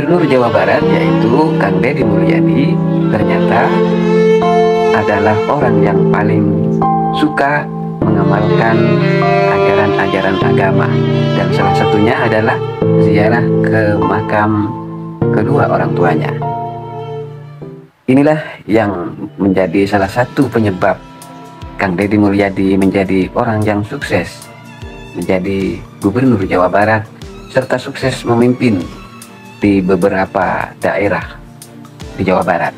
Gubernur Jawa Barat yaitu Kang Deddy Mulyadi ternyata adalah orang yang paling suka mengamalkan ajaran-ajaran agama, dan salah satunya adalah ziarah ke makam kedua orang tuanya. Inilah yang menjadi salah satu penyebab Kang Deddy Mulyadi menjadi orang yang sukses menjadi Gubernur Jawa Barat serta sukses memimpin di beberapa daerah di Jawa Barat.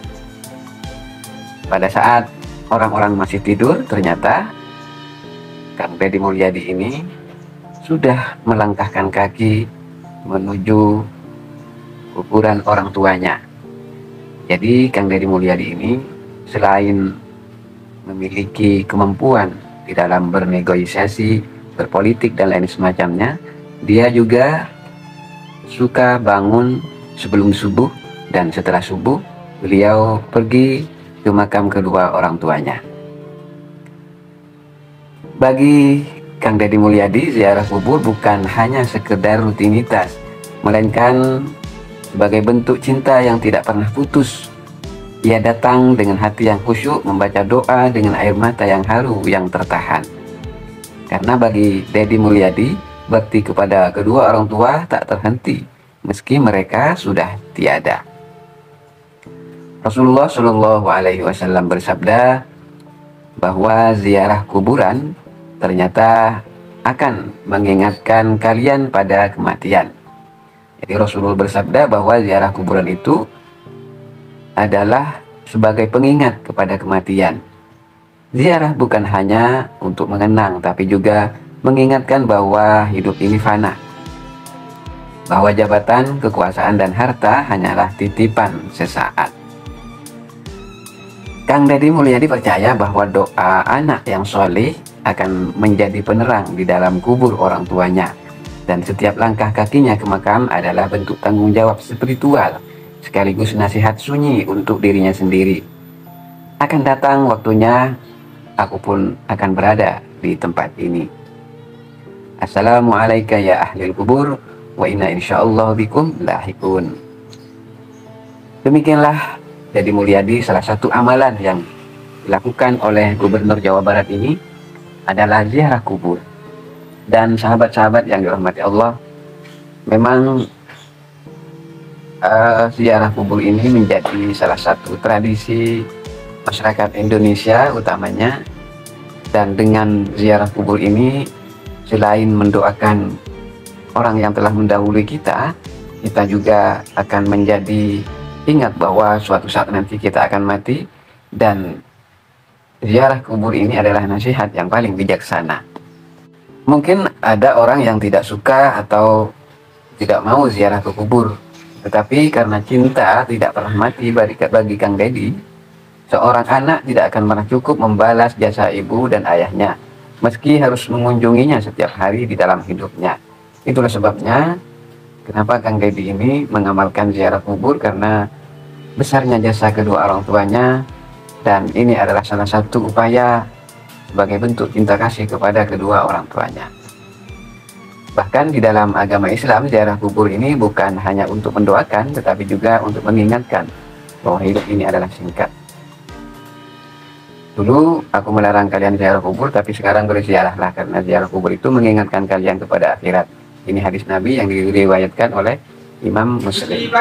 Pada saat orang-orang masih tidur, ternyata Kang Deddy Mulyadi ini sudah melangkahkan kaki menuju kuburan orang tuanya. Jadi Kang Deddy Mulyadi ini selain memiliki kemampuan di dalam bernegosiasi, berpolitik dan lain semacamnya, dia juga suka bangun sebelum subuh dan setelah subuh beliau pergi ke makam kedua orang tuanya. Bagi Kang Deddy Mulyadi, ziarah kubur bukan hanya sekedar rutinitas, melainkan sebagai bentuk cinta yang tidak pernah putus. Ia datang dengan hati yang khusyuk, membaca doa dengan air mata yang haru yang tertahan. Karena bagi Deddy Mulyadi, bakti kepada kedua orang tua tak terhenti meski mereka sudah tiada. Rasulullah Shallallahu Alaihi Wasallam bersabda bahwa ziarah kuburan ternyata akan mengingatkan kalian pada kematian. Jadi Rasulullah bersabda bahwa ziarah kuburan itu adalah sebagai pengingat kepada kematian. Ziarah bukan hanya untuk mengenang, tapi juga mengingatkan bahwa hidup ini fana, bahwa jabatan, kekuasaan, dan harta hanyalah titipan sesaat. Kang Deddy Mulyadi percaya bahwa doa anak yang soleh akan menjadi penerang di dalam kubur orang tuanya, dan setiap langkah kakinya ke makam adalah bentuk tanggung jawab spiritual sekaligus nasihat sunyi untuk dirinya sendiri. Akan datang waktunya aku pun akan berada di tempat ini. Assalamualaikum ya ahlil kubur, wa inna insyaallah bikum lahikun. Demikianlah Deddy Mulyadi, salah satu amalan yang dilakukan oleh Gubernur Jawa Barat ini adalah ziarah kubur. Dan sahabat-sahabat yang dirahmati Allah, memang ziarah kubur ini menjadi salah satu tradisi masyarakat Indonesia utamanya. Dan dengan ziarah kubur ini, selain mendoakan orang yang telah mendahului kita, kita juga akan menjadi ingat bahwa suatu saat nanti kita akan mati, dan ziarah kubur ini adalah nasihat yang paling bijaksana. Mungkin ada orang yang tidak suka atau tidak mau ziarah ke kubur, tetapi karena cinta tidak pernah mati bagi Kang Deddy, seorang anak tidak akan pernah cukup membalas jasa ibu dan ayahnya, meski harus mengunjunginya setiap hari di dalam hidupnya. Itulah sebabnya kenapa Kang Deddy ini mengamalkan ziarah kubur, karena besarnya jasa kedua orang tuanya, dan ini adalah salah satu upaya sebagai bentuk cinta kasih kepada kedua orang tuanya. Bahkan di dalam agama Islam, ziarah kubur ini bukan hanya untuk mendoakan, tetapi juga untuk mengingatkan bahwa hidup ini adalah singkat. Dulu aku melarang kalian ziarah kubur, tapi sekarang berziarahlah, karena ziarah kubur itu mengingatkan kalian kepada akhirat. Ini hadis Nabi yang diriwayatkan oleh Imam Muslim.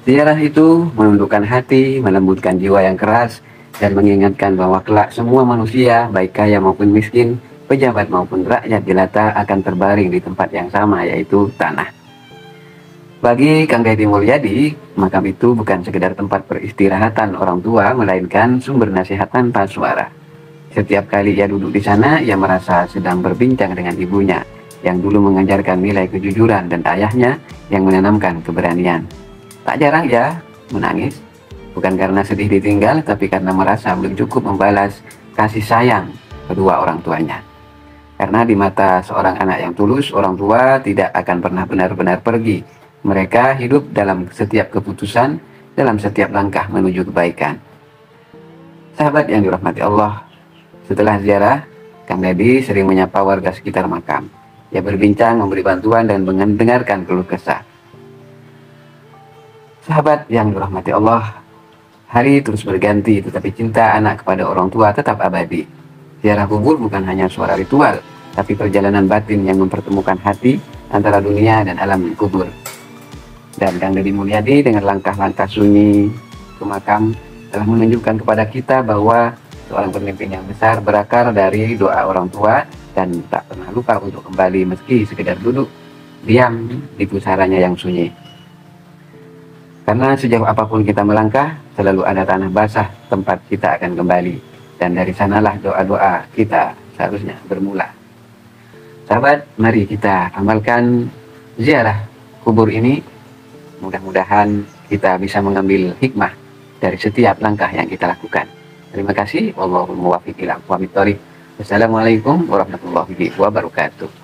Ziarah itu menundukkan hati, melembutkan jiwa yang keras, dan mengingatkan bahwa kelak semua manusia, baik kaya maupun miskin, pejabat maupun rakyat jelata, akan terbaring di tempat yang sama, yaitu tanah. Bagi Kang Deddy Mulyadi, makam itu bukan sekedar tempat peristirahatan orang tua, melainkan sumber nasihat tanpa suara. Setiap kali ia duduk di sana, ia merasa sedang berbincang dengan ibunya, yang dulu mengajarkan nilai kejujuran, dan ayahnya yang menanamkan keberanian. Tak jarang ia menangis, bukan karena sedih ditinggal, tapi karena merasa belum cukup membalas kasih sayang kedua orang tuanya. Karena di mata seorang anak yang tulus, orang tua tidak akan pernah benar-benar pergi. Mereka hidup dalam setiap keputusan, dalam setiap langkah menuju kebaikan. Sahabat yang dirahmati Allah, setelah ziarah, Kang Deddy sering menyapa warga sekitar makam. Ia berbincang, memberi bantuan, dan mendengarkan keluh kesah. Sahabat yang dirahmati Allah, hari terus berganti, tetapi cinta anak kepada orang tua tetap abadi. Ziarah kubur bukan hanya suara ritual, tapi perjalanan batin yang mempertemukan hati antara dunia dan alam kubur. Dan Kang Deddy Mulyadi dengan langkah-langkah sunyi ke makam telah menunjukkan kepada kita bahwa seorang pemimpin yang besar berakar dari doa orang tua dan tak pernah lupa untuk kembali meski sekedar duduk diam di pusaranya yang sunyi. Karena sejauh apapun kita melangkah, selalu ada tanah basah tempat kita akan kembali. Dan dari sanalah doa-doa kita seharusnya bermula. Sahabat, mari kita amalkan ziarah kubur ini. Mudah-mudahan kita bisa mengambil hikmah dari setiap langkah yang kita lakukan. Terima kasih. Wallahul muwaffiq ila aqwamit thoriq. Wassalamualaikum warahmatullahi wabarakatuh.